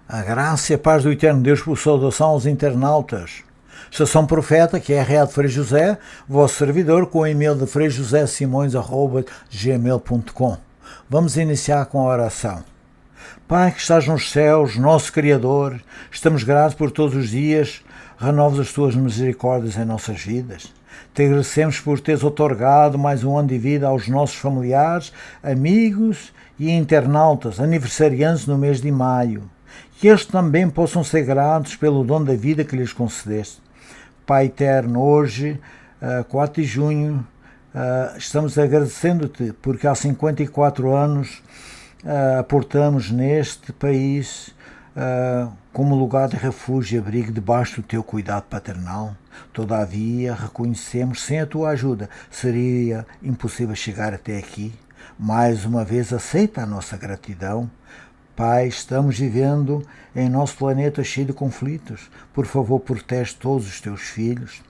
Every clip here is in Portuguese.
A graça e a paz do eterno Deus por saudação aos internautas. Estação Profeta, que é a de Frei José, vosso servidor, com o e-mail de freijosésimões@gmail.com. Vamos iniciar com a oração. Pai que estás nos céus, nosso Criador, estamos gratos por todos os dias, renovas as tuas misericórdias em nossas vidas. Te agradecemos por teres otorgado mais um ano de vida aos nossos familiares, amigos e internautas, aniversariantes no mês de maio. Que eles também possam ser gratos pelo dom da vida que lhes concedeste. Pai eterno, hoje, 4 de junho, estamos agradecendo-te porque há 54 anos aportamos neste país como lugar de refúgio e abrigo debaixo do teu cuidado paternal. Todavia, reconhecemos, sem a tua ajuda, seria impossível chegar até aqui. Mais uma vez, aceita a nossa gratidão. Pai, estamos vivendo em nosso planeta cheio de conflitos. Por favor, protege todos os teus filhos.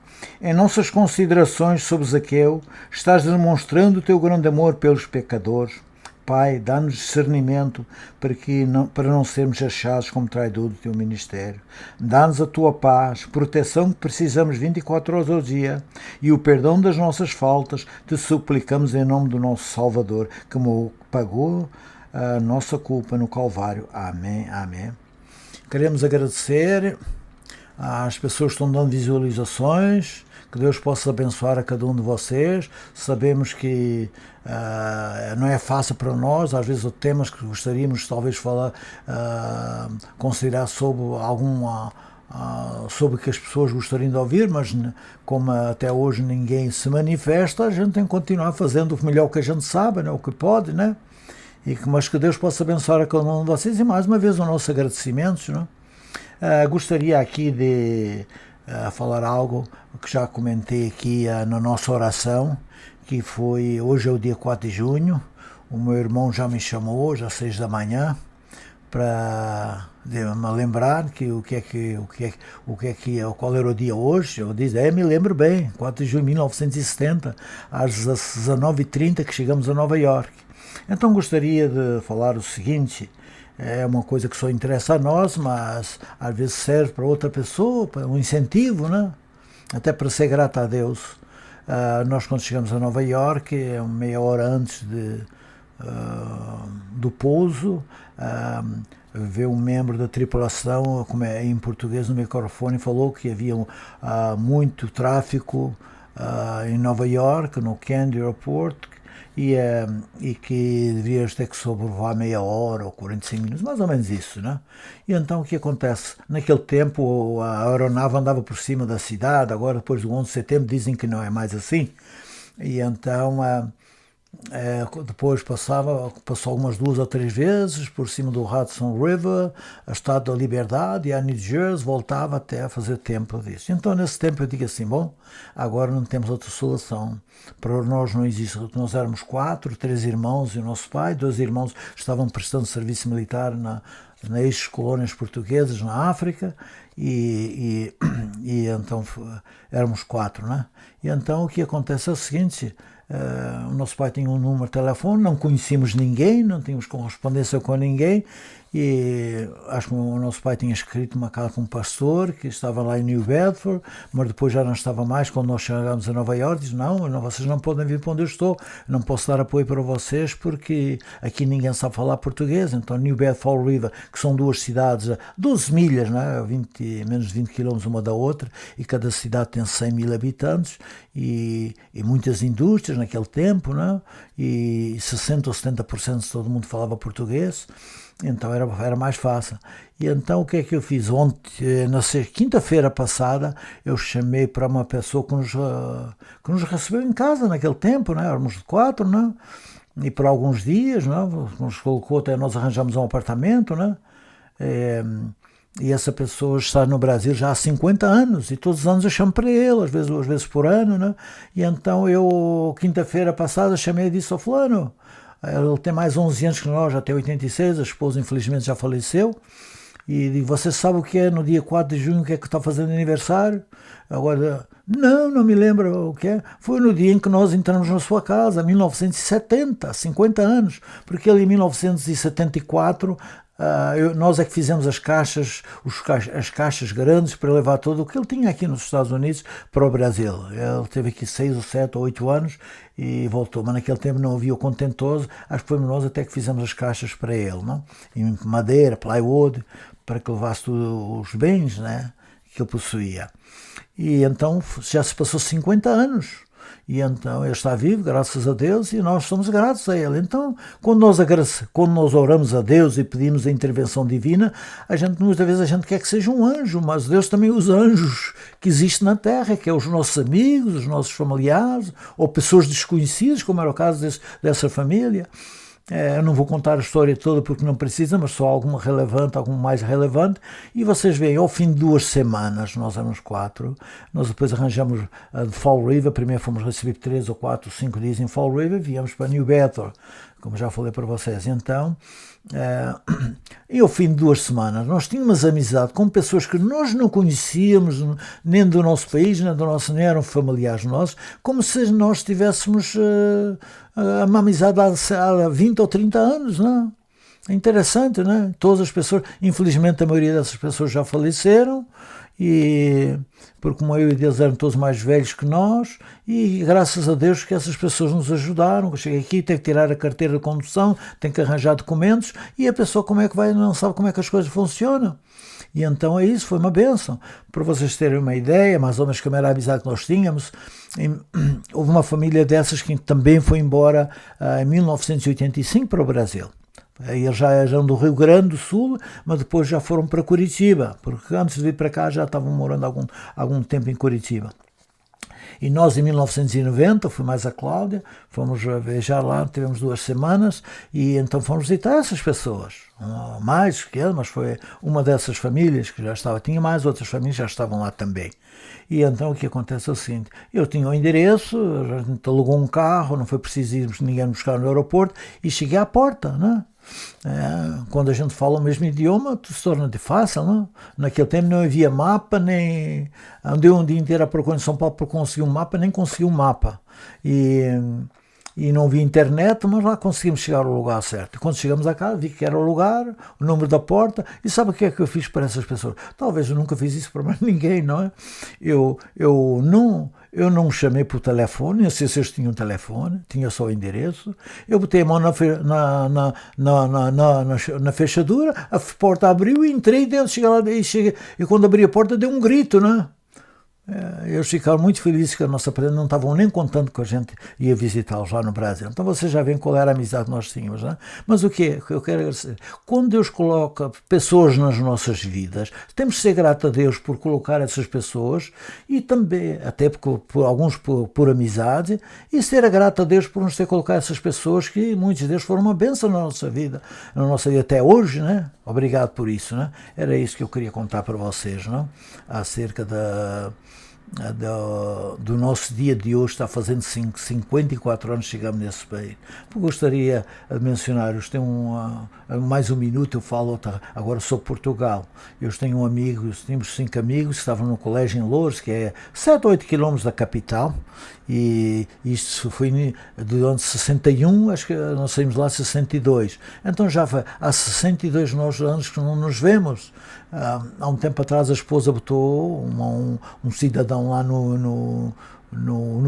Em nossas considerações sobre Zaqueu, estás demonstrando o teu grande amor pelos pecadores. Pai, dá-nos discernimento para não sermos achados como traidor do teu ministério. Dá-nos a tua paz, proteção que precisamos 24 horas ao dia e o perdão das nossas faltas. Te suplicamos em nome do nosso Salvador, que pagou a nossa culpa no Calvário. Amém, amém. Queremos agradecer às pessoas que estão dando visualizações, que Deus possa abençoar a cada um de vocês. Sabemos que não é fácil para nós, às vezes temas que gostaríamos talvez falar, considerar sobre sobre o que as pessoas gostariam de ouvir, mas como até hoje ninguém se manifesta, a gente tem que continuar fazendo o melhor que a gente sabe, né? O que pode, né? Mas que Deus possa abençoar a cada um de vocês. E mais uma vez o nosso agradecimento, né? Gostaria aqui de falar algo que já comentei aqui na nossa oração, que foi, hoje é o dia 4 de junho, o meu irmão já me chamou, já às 6 da manhã, para me lembrar qual era o dia hoje. Eu disse, me lembro bem, 4 de junho de 1970, às 19h30 que chegamos a Nova York. Então gostaria de falar o seguinte, é uma coisa que só interessa a nós, mas às vezes serve para outra pessoa, para um incentivo, né? Até para ser grato a Deus. Nós quando chegamos a Nova York, meia hora antes do pouso, veio um membro da tripulação, como é em português no microfone, falou que havia muito tráfico em Nova York, no Kennedy Airport, e que devias ter que sobrevoar meia hora ou 45 minutos, mais ou menos isso, né? E então o que acontece? Naquele tempo a aeronave andava por cima da cidade, agora depois do 11 de setembro dizem que não é mais assim, e então depois passou algumas 2 ou 3 vezes por cima do Hudson River, a Estado da Liberdade e a New Jersey, voltava até a fazer tempo disso. Então nesse tempo eu digo assim, bom, agora não temos outra solução, para nós não existe, nós éramos 4, 3 irmãos e o nosso pai, 2 irmãos estavam prestando serviço militar nas ex-colônias portuguesas na África, e então éramos 4, né? E então o que acontece é o seguinte, o nosso pai tinha um número de telefone, não conhecíamos ninguém, não tínhamos correspondência com ninguém, e acho que o nosso pai tinha escrito uma carta com um pastor que estava lá em New Bedford, mas depois já não estava mais. Quando nós chegámos a Nova York, disse, não, vocês não podem vir para onde eu estou, não posso dar apoio para vocês porque aqui ninguém sabe falar português. Então New Bedford River, que são 2 cidades a 12 milhas, né? Menos de 20 km uma da outra, e cada cidade tem 100 mil habitantes, e muitas indústrias naquele tempo, né? E 60 ou 70% de todo mundo falava português. Então era mais fácil. E então o que é que eu fiz? Ontem, na quinta-feira passada, eu chamei para uma pessoa que nos recebeu em casa naquele tempo, né? Éramos de 4, né? E por alguns dias, né? Nos colocou, até nós arranjamos um apartamento, né? E essa pessoa está no Brasil já há 50 anos, e todos os anos eu chamo para ele, às vezes 2 vezes por ano, né? E então eu, quinta-feira passada, chamei e disse ao fulano, ele tem mais 11 anos que nós, já tem 86, a esposa infelizmente já faleceu, e digo, você sabe o que é no dia 4 de junho, o que é que está fazendo aniversário? Agora, não me lembro o que é. Foi no dia em que nós entramos na sua casa, 1970, 50 anos, porque ele em 1974 Nós é que fizemos as caixas grandes para levar tudo o que ele tinha aqui nos Estados Unidos para o Brasil. Ele teve aqui 6 ou 7 ou 8 anos e voltou, mas naquele tempo não havia o contentor, acho que fomos nós até que fizemos as caixas para ele, não? Em madeira, plywood, para que levasse todos os bens, né, que ele possuía. E então já se passou 50 anos. E então ele está vivo, graças a Deus, e nós somos gratos a ele. Então, quando nós oramos a Deus e pedimos a intervenção divina, muitas vezes a gente quer que seja um anjo, mas Deus também usa anjos que existem na terra, que é os nossos amigos, os nossos familiares, ou pessoas desconhecidas, como era o caso dessa família. Eu não vou contar a história toda porque não precisa, mas só alguma mais relevante. E vocês veem, ao fim de 2 semanas, nós éramos 4, nós depois arranjamos de Fall River, primeiro fomos receber 3 ou 4, 5 dias em Fall River, viemos para New Bedford, como já falei para vocês. Então, e ao fim de 2 semanas, nós tínhamos amizade com pessoas que nós não conhecíamos, nem do nosso país, nem eram familiares nossos, como se nós tivéssemos uma amizade há 20 ou 30 anos, não é? É interessante, não é? Todas as pessoas, infelizmente a maioria dessas pessoas já faleceram, porque a maioria deles eram todos mais velhos que nós, e graças a Deus que essas pessoas nos ajudaram. Eu cheguei aqui, tenho que tirar a carteira de condução, tenho que arranjar documentos, e a pessoa como é que vai, não sabe como é que as coisas funcionam. E então é isso, foi uma bênção. Para vocês terem uma ideia, mais ou menos como era a amizade que nós tínhamos, houve uma família dessas que também foi embora em 1985 para o Brasil. Eles já eram do Rio Grande do Sul, mas depois já foram para Curitiba, porque antes de vir para cá já estavam morando algum tempo em Curitiba. E nós, em 1990, fui mais a Cláudia, fomos viajar lá, tivemos 2 semanas, e então fomos visitar essas pessoas. Mais que ele, mas foi uma dessas famílias que já estava. Tinha mais outras famílias que já estavam lá também. E então o que acontece é o seguinte: eu tinha o endereço, a gente alugou um carro, não foi preciso ir ninguém buscar no aeroporto, e cheguei à porta, né? Quando a gente fala o mesmo idioma, tudo se torna de fácil, não? Naquele tempo não havia mapa, nem andei um dia inteiro a procurar em São Paulo para conseguir um mapa, nem consegui um mapa. E não havia internet, mas lá conseguimos chegar ao lugar certo. E quando chegamos a casa, vi que era o lugar, o número da porta, e sabe o que é que eu fiz para essas pessoas? Talvez eu nunca fiz isso para mais ninguém, não é? Eu não chamei por telefone, não sei se eles tinham telefone, tinha só o endereço. Eu botei a mão na fechadura, a porta abriu e entrei dentro, cheguei lá, e quando abri a porta dei um grito, né? Eles ficaram muito felizes que a nossa parede não estavam nem contando que a gente ia visitá-los lá no Brasil. Então vocês já veem qual era a amizade que nós tínhamos, não é? Mas o que eu quero agradecer? Quando Deus coloca pessoas nas nossas vidas, temos de ser gratos a Deus por colocar essas pessoas, e também, até porque alguns por amizade, e ser grato a Deus por nos ter colocado essas pessoas que muitos deles foram uma bênção na nossa vida até hoje, né? Obrigado por isso, né? Era isso que eu queria contar para vocês, não? Acerca do nosso dia de hoje. Está fazendo 54 anos que chegamos nesse país. Gostaria de mencionar, eu tenho mais um minuto, eu falo agora sobre Portugal. Eu tenho tínhamos 5 amigos que estavam no colégio em Loures, que é 7 ou 8 quilómetros da capital, e isto foi durante 61, acho que nós saímos lá em 62. Então já há 62 anos que não nos vemos. Há um tempo atrás a esposa botou um cidadão lá no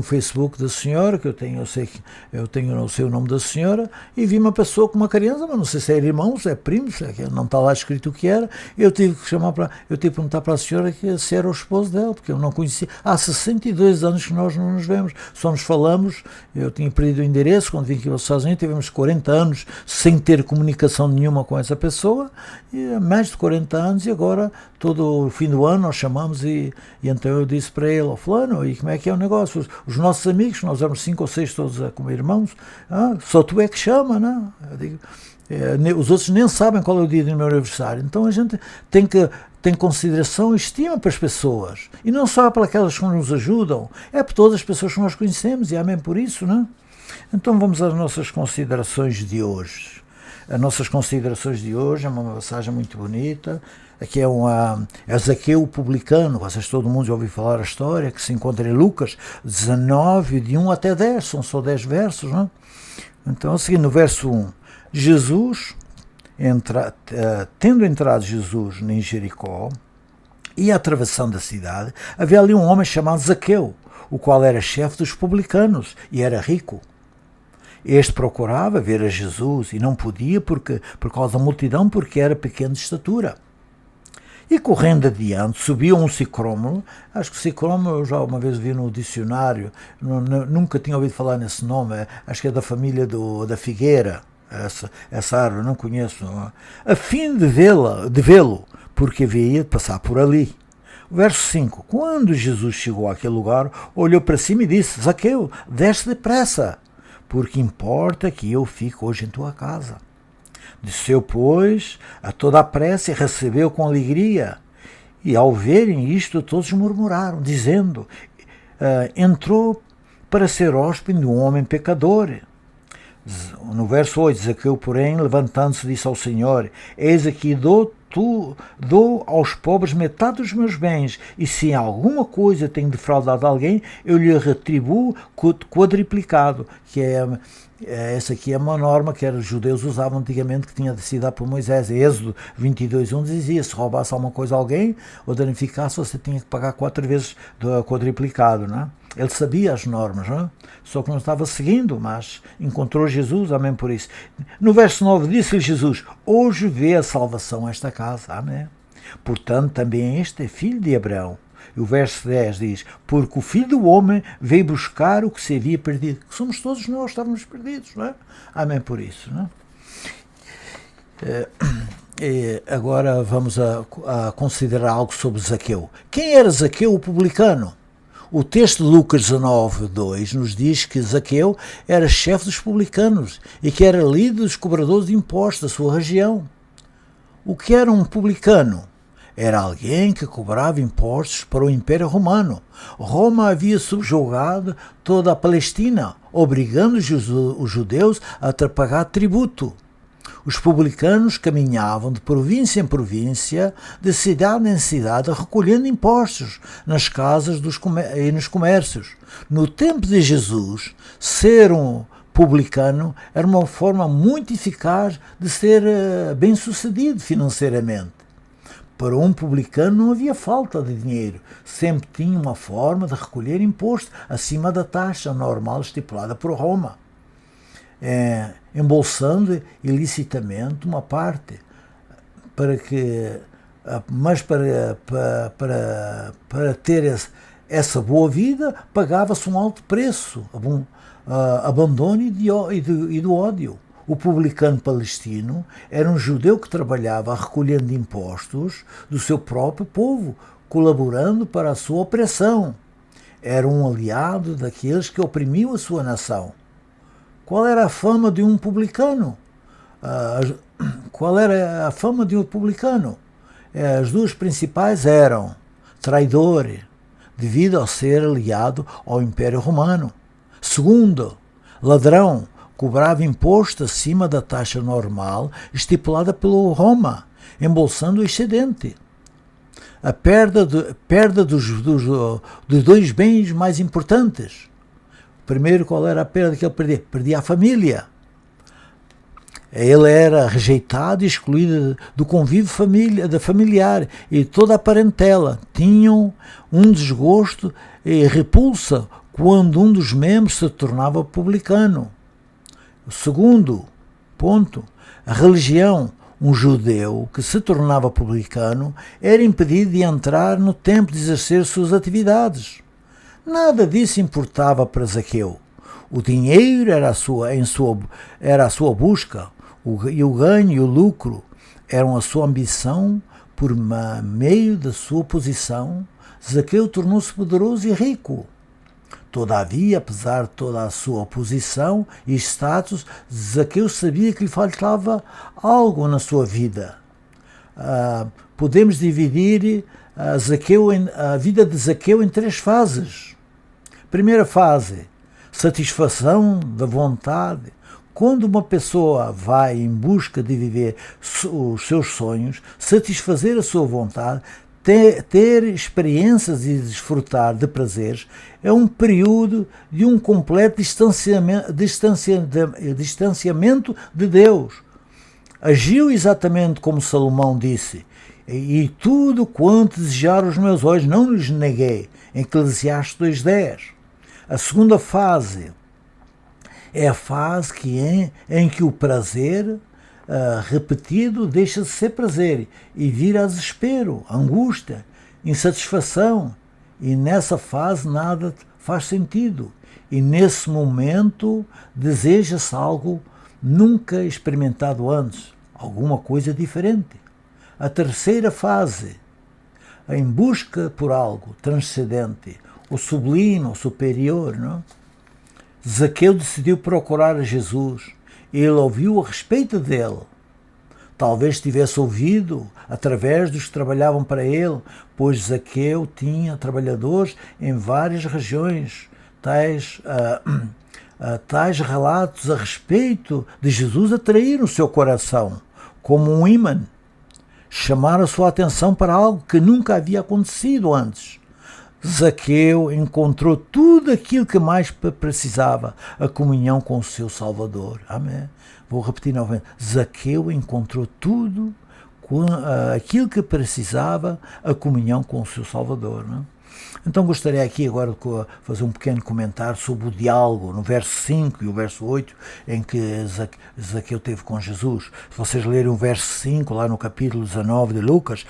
Facebook da senhora, que eu sei que eu não sei o nome da senhora, e vi uma pessoa com uma criança, mas não sei se é irmão, se é primo, não está lá escrito o que era. Eu tive que perguntar para a senhora se era o esposo dela, porque eu não conhecia. Há 62 anos que nós não nos vemos, só nos falamos. Eu tinha perdido o endereço quando vim aqui aos Estados Unidos, tivemos 40 anos sem ter comunicação nenhuma com essa pessoa, e mais de 40 anos, e agora todo o fim do ano nós chamamos, e então eu disse para ele: fulano, e como é que é o negócio? Os nossos amigos, nós éramos 5 ou 6 todos como irmãos, só tu é que chama, não? Eu digo, os outros nem sabem qual é o dia do meu aniversário. Então a gente tem consideração e estima para as pessoas, e não só para aquelas que nos ajudam, é para todas as pessoas que nós conhecemos, e amém por isso, não? Então vamos às nossas considerações de hoje. As nossas considerações de hoje é uma passagem muito bonita. Aqui é Zaqueu o publicano, todo mundo já ouviu falar a história, que se encontra em Lucas 19, de 1 até 10, são só 10 versos, não? Então, a seguir, no verso 1, Jesus tendo entrado Jesus em Jericó e atravessando a cidade, havia ali um homem chamado Zaqueu, o qual era chefe dos publicanos e era rico. Este procurava ver a Jesus e não podia por causa da multidão, porque era pequeno de estatura. E correndo adiante, subiu um sicômoro. Acho que sicômoro eu já uma vez vi no dicionário, nunca tinha ouvido falar nesse nome, acho que é da família da figueira, essa árvore, não conheço, a fim de vê-lo, porque havia de passar por ali. Verso 5. Quando Jesus chegou àquele lugar, olhou para cima e disse: Zaqueu, desce depressa, porque importa que eu fique hoje em tua casa. Desceu, pois, a toda a pressa e recebeu com alegria. E ao verem isto, todos murmuraram, dizendo: entrou para ser hóspede de um homem pecador. No verso 8, Zaqueu, porém, levantando-se, disse ao Senhor: eis aqui dou aos pobres metade dos meus bens, e se em alguma coisa tenho defraudado alguém, eu lhe retribuo quadriplicado, que essa aqui é uma norma que os judeus usavam antigamente, que tinha sido dada por Moisés. Êxodo 22:1 dizia: se roubasse alguma coisa a alguém ou danificasse, você tinha que pagar 4 vezes quadriplicado, não é? Ele sabia as normas, não é? Só que não estava seguindo, mas encontrou Jesus, amém por isso. No verso 9 disse-lhe Jesus: hoje vê a salvação esta casa, amém. Portanto, também este é filho de Abraão. E o verso 10 diz: porque o Filho do Homem veio buscar o que se havia perdido. Que somos todos nós, estávamos perdidos, não é? Amém por isso, não é? Agora vamos a considerar algo sobre Zaqueu. Quem era Zaqueu, o publicano? O texto de Lucas 19:2 nos diz que Zaqueu era chefe dos publicanos e que era líder dos cobradores de impostos da sua região. O que era um publicano? Era alguém que cobrava impostos para o Império Romano. Roma havia subjugado toda a Palestina, obrigando os judeus a pagar tributo. Os publicanos caminhavam de província em província, de cidade em cidade, recolhendo impostos nas casas e nos comércios. No tempo de Jesus, ser um publicano era uma forma muito eficaz de ser bem-sucedido financeiramente. Para um publicano não havia falta de dinheiro, sempre tinha uma forma de recolher imposto acima da taxa normal estipulada por Roma, embolsando ilicitamente uma parte, mas para ter essa boa vida pagava-se um alto preço, abandono e do ódio. O publicano palestino era um judeu que trabalhava recolhendo impostos do seu próprio povo, colaborando para a sua opressão. Era um aliado daqueles que oprimiam a sua nação. Qual era a fama de um publicano? Qual era a fama de um publicano? As duas principais eram traidor, devido ao ser aliado ao Império Romano. Segundo, ladrão, cobrava imposto acima da taxa normal estipulada pelo Roma, embolsando o excedente. A perda dos dois bens mais importantes. Primeiro, qual era a perda que ele perdia? Perdia a família. Ele era rejeitado e excluído do convívio familiar e toda a parentela. Tinham um desgosto e repulsa quando um dos membros se tornava publicano. O segundo ponto, a religião. Um judeu que se tornava publicano era impedido de entrar no templo de exercer suas atividades. Nada disso importava para Zaqueu. O dinheiro era a sua busca, e o ganho e o lucro eram a sua ambição. Por meio da sua posição, Zaqueu tornou-se poderoso e rico. Todavia, apesar de toda a sua posição e status, Zaqueu sabia que lhe faltava algo na sua vida. Podemos dividir a vida de Zaqueu em 3 fases. Primeira fase, satisfação da vontade. Quando uma pessoa vai em busca de viver os seus sonhos, satisfazer a sua vontade, ter experiências e desfrutar de prazeres, é um período de um completo distanciamento de Deus. Agiu exatamente como Salomão disse, e tudo quanto desejaram os meus olhos não lhes neguei, em Eclesiastes 2:10. A segunda fase é a fase em que o prazer repetido deixa de ser prazer e vira a desespero, angústia, insatisfação. E nessa fase nada faz sentido. E nesse momento deseja-se algo nunca experimentado antes, alguma coisa diferente. A terceira fase, em busca por algo transcendente, o sublime, o superior, não? Zaqueu decidiu procurar a Jesus. Ele ouviu a respeito dele. Talvez tivesse ouvido através dos que trabalhavam para ele, pois Zaqueu tinha trabalhadores em várias regiões. Tais relatos a respeito de Jesus atraíram o seu coração, como um ímã. Chamaram a sua atenção para algo que nunca havia acontecido antes. Zaqueu encontrou tudo aquilo que mais precisava, a comunhão com o seu Salvador. Amém. Vou repetir novamente. Zaqueu encontrou tudo aquilo que precisava, a comunhão com o seu Salvador. Não? Então gostaria aqui agora de fazer um pequeno comentário sobre o diálogo no verso 5 e o verso 8 em que Zaqueu teve com Jesus. Se vocês lerem o verso 5 lá no capítulo 19 de Lucas,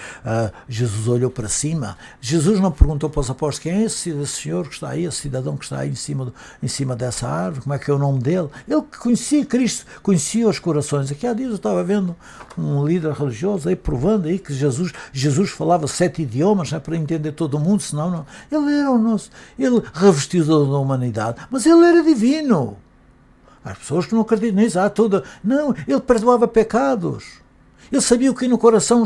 Jesus olhou para cima. Jesus não perguntou para os apóstolos quem é esse senhor que está aí, esse cidadão que está aí em cima dessa árvore, como é que é o nome dele. Ele conhecia Cristo, conhecia os corações. Aqui há dias eu estava vendo um líder religioso aí provando aí que Jesus falava 7 idiomas, para entender todo mundo, senão não. Ele era o nosso, ele revestiu da humanidade, mas ele era divino. As pessoas que não acreditam nisso, não, ele perdoava pecados. Ele sabia o que no coração,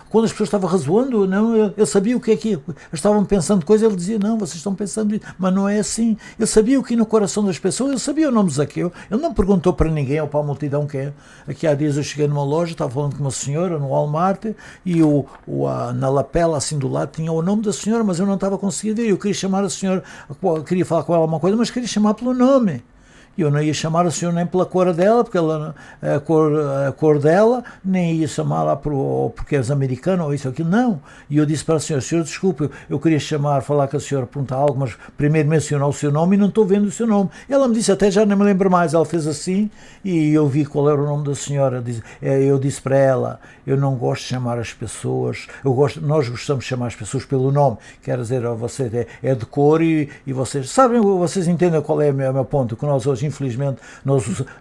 quando as pessoas estavam razoando, não, ele sabia o que é que estavam pensando coisa, ele dizia, não, vocês estão pensando isso, mas não é assim. Ele sabia o que no coração das pessoas, ele sabia o nome de Zaqueu, ele não perguntou para ninguém ou para a multidão quem é. Aqui há dias eu cheguei numa loja, estava falando com uma senhora no Walmart e na lapela assim do lado tinha o nome da senhora, mas eu não estava conseguindo ver, eu queria chamar a senhora, queria falar com ela alguma coisa, mas queria chamar pelo nome. Eu não ia chamar a senhora nem pela cor dela, porque ela, a cor dela, nem ia chamá-la porque és americana ou isso ou aquilo, não. E eu disse para a senhora, desculpe, eu queria falar com a senhora, perguntar algo, mas primeiro mencionar o seu nome e não estou vendo o seu nome. Ela me disse, até já não me lembro mais, ela fez assim e eu vi qual era o nome da senhora. Eu disse para ela, eu não gosto de chamar as pessoas, nós gostamos de chamar as pessoas pelo nome, quer dizer, você é de cor e vocês sabem, vocês entendem qual é o meu ponto, que nós hoje infelizmente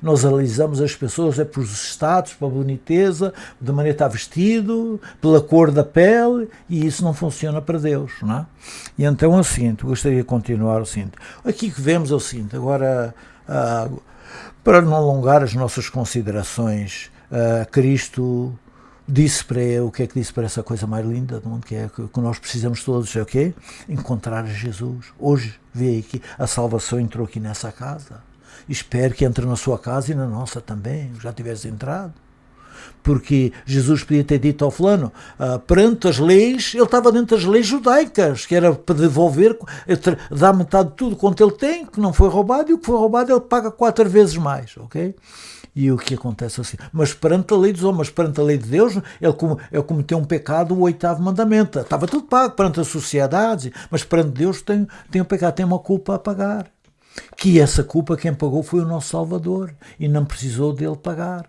nós analisamos as pessoas por status, pela boniteza, da maneira que está vestido, pela cor da pele, e isso não funciona para Deus, não é? E então é o seguinte, gostaria de continuar o seguinte, aqui que vemos é o seguinte, agora para não alongar as nossas considerações, Cristo disse para ele, o que é que disse para essa coisa mais linda do mundo, que é que nós precisamos todos, é o quê? Encontrar Jesus. Hoje, vê aqui, a salvação entrou aqui nessa casa. Espero que entre na sua casa e na nossa também, já tivesse entrado. Porque Jesus podia ter dito ao fulano, perante as leis, ele estava dentro das leis judaicas, que era para devolver, dar metade de tudo quanto ele tem, que não foi roubado, e o que foi roubado ele paga 4 vezes mais, ok? E o que acontece assim? Mas perante a lei dos homens, perante a lei de Deus, ele cometeu um pecado, o 8º mandamento. Estava tudo pago perante a sociedade, mas perante Deus tem um pecado, tem uma culpa a pagar. Que essa culpa quem pagou foi o nosso Salvador e não precisou dele pagar.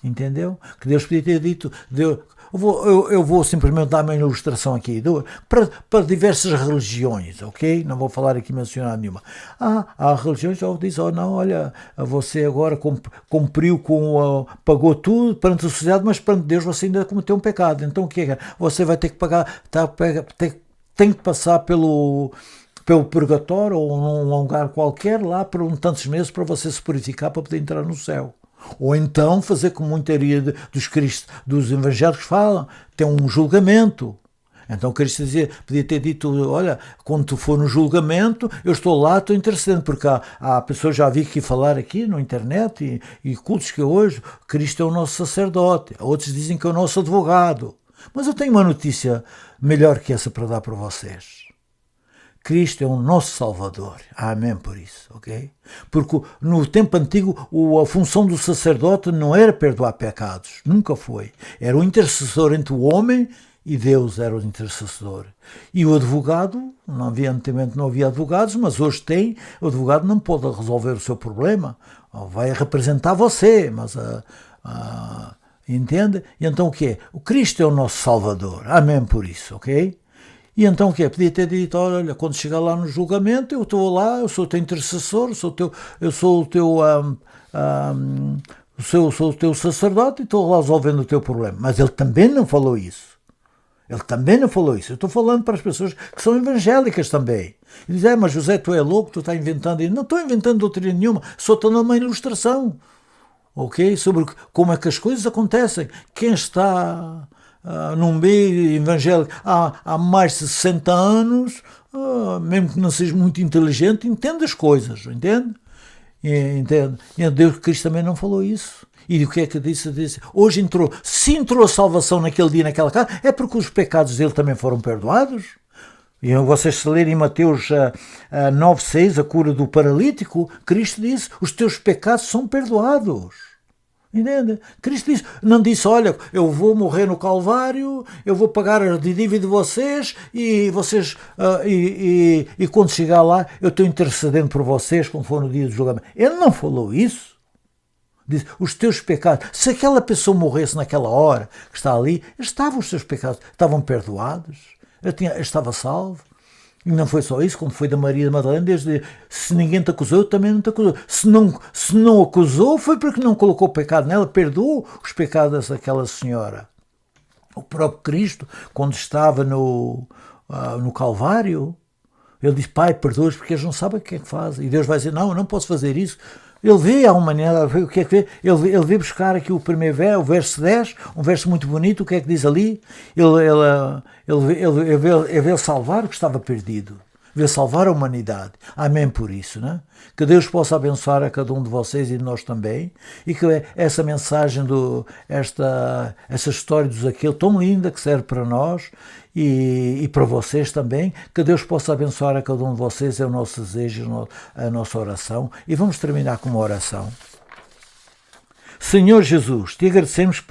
Entendeu? Que Deus podia ter dito... Eu vou simplesmente dar uma ilustração aqui para diversas religiões, ok? Não vou falar aqui mencionar nenhuma. Há religiões que dizem, não, olha, você agora cumpriu pagou tudo perante a sociedade, mas perante Deus você ainda cometeu um pecado. Então o que é? Você vai ter que pagar, tem que passar pelo purgatório ou num lugar qualquer lá por tantos meses para você se purificar para poder entrar no céu. Ou então fazer como muita maioria dos evangélicos falam, tem um julgamento. Então Cristo podia ter dito, olha, quando tu for no julgamento, eu estou lá, estou intercedendo, porque há pessoas, já vi que falar aqui na internet e cultos que hoje, Cristo é o nosso sacerdote, outros dizem que é o nosso advogado. Mas eu tenho uma notícia melhor que essa para dar para vocês. Cristo é o nosso Salvador. Amém por isso, ok? Porque no tempo antigo a função do sacerdote não era perdoar pecados, nunca foi. Era o intercessor entre o homem e Deus, era o intercessor. E o advogado, antigamente não havia advogados, mas hoje tem, o advogado não pode resolver o seu problema, vai representar você, mas entende? E então o que é? O Cristo é o nosso Salvador. Amém por isso, ok? E então o que é? Podia ter dito, olha, quando chegar lá no julgamento, eu estou lá, eu sou o teu intercessor, eu sou o teu sacerdote e estou lá resolvendo o teu problema. Mas ele também não falou isso. Ele também não falou isso. Eu estou falando para as pessoas que são evangélicas também. E dizem, mas José, tu é louco, tu estás inventando. Eu não estou inventando doutrina nenhuma, só estou dando uma ilustração. Ok? Sobre como é que as coisas acontecem. Quem está num meio evangélico há mais de 60 anos, mesmo que não seja muito inteligente, entende as coisas, entende? Entende? E Deus, Cristo também não falou isso. E o que é que disse? Hoje se entrou a salvação naquele dia, naquela casa, é porque os pecados dele também foram perdoados. E vocês se lerem em Mateus 9,6, a cura do paralítico, Cristo disse, os teus pecados são perdoados. Entende? Cristo disse, não disse, olha, eu vou morrer no Calvário, eu vou pagar a dívida de vocês e vocês e quando chegar lá eu estou intercedendo por vocês quando for no dia do julgamento. Ele não falou isso. Diz, os teus pecados, se aquela pessoa morresse naquela hora que está ali, os seus pecados estavam perdoados, estava salvo. E não foi só isso, como foi da Maria Madalena, desde se ninguém te acusou, eu também não te acusou. Se não acusou, foi porque não colocou pecado nela, perdoou os pecados daquela senhora. O próprio Cristo, quando estava no Calvário, ele disse, Pai, perdoa-os porque eles não sabem o que é que fazem. E Deus vai dizer, não, eu não posso fazer isso. Ele vê a humanidade, o que é que vê? Ele vê buscar aqui o primeiro verso, o verso 10, um verso muito bonito, o que é que diz ali? Ele vê salvar o que estava perdido, vê salvar a humanidade. Amém por isso, né? Que Deus possa abençoar a cada um de vocês e de nós também, e que essa mensagem, essa história dos Zaqueu tão linda que serve para nós, e para vocês também, que Deus possa abençoar a cada um de vocês, é o nosso desejo, a nossa oração. E vamos terminar com uma oração. Senhor Jesus, te agradecemos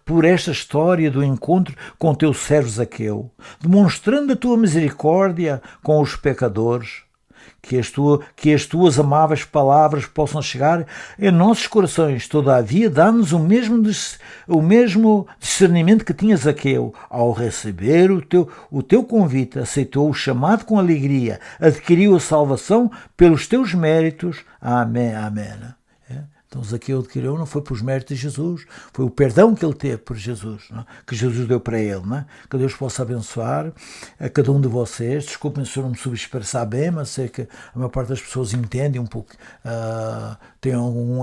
por esta história do encontro com o teu servo Zaqueu, demonstrando a tua misericórdia com os pecadores. Que as tuas amáveis palavras possam chegar em nossos corações. Todavia, dá-nos o mesmo discernimento que tinha Zaqueu. Ao receber o teu convite, aceitou o chamado com alegria, adquiriu a salvação pelos teus méritos. Amém, amém. Então Zaqueu adquiriu, não foi pelos méritos de Jesus, foi o perdão que ele teve por Jesus, não? Que Jesus deu para ele. Não? Que Deus possa abençoar a cada um de vocês. Desculpem se eu não me soube expressar bem, mas sei que a maior parte das pessoas entende um pouco,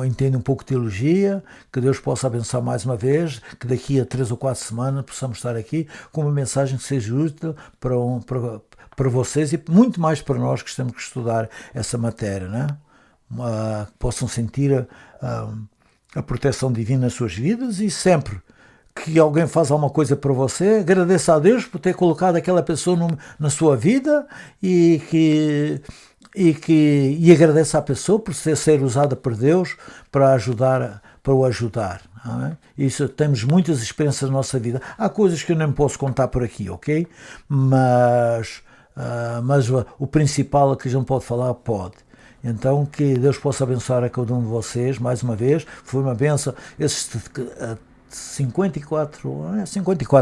entende um pouco de teologia. Que Deus possa abençoar mais uma vez, que daqui a 3 ou 4 semanas possamos estar aqui com uma mensagem que seja útil para vocês e muito mais para nós que temos que estudar essa matéria, não é? Possam sentir a proteção divina nas suas vidas, e sempre que alguém faz alguma coisa para você, agradeça a Deus por ter colocado aquela pessoa na sua vida e agradeça à pessoa por ser usada por Deus para o ajudar. Isso, temos muitas experiências na nossa vida. Há coisas que eu nem posso contar por aqui, ok? Mas o principal que a gente pode falar, pode. Então, que Deus possa abençoar a cada um de vocês, mais uma vez. Foi uma benção, esses 54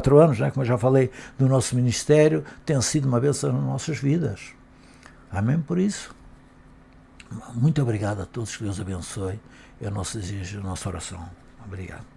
anos, né, como eu já falei, do nosso ministério, tem sido uma benção nas nossas vidas. Amém por isso. Muito obrigado a todos, que Deus abençoe. É o nosso desejo, a nossa oração. Obrigado.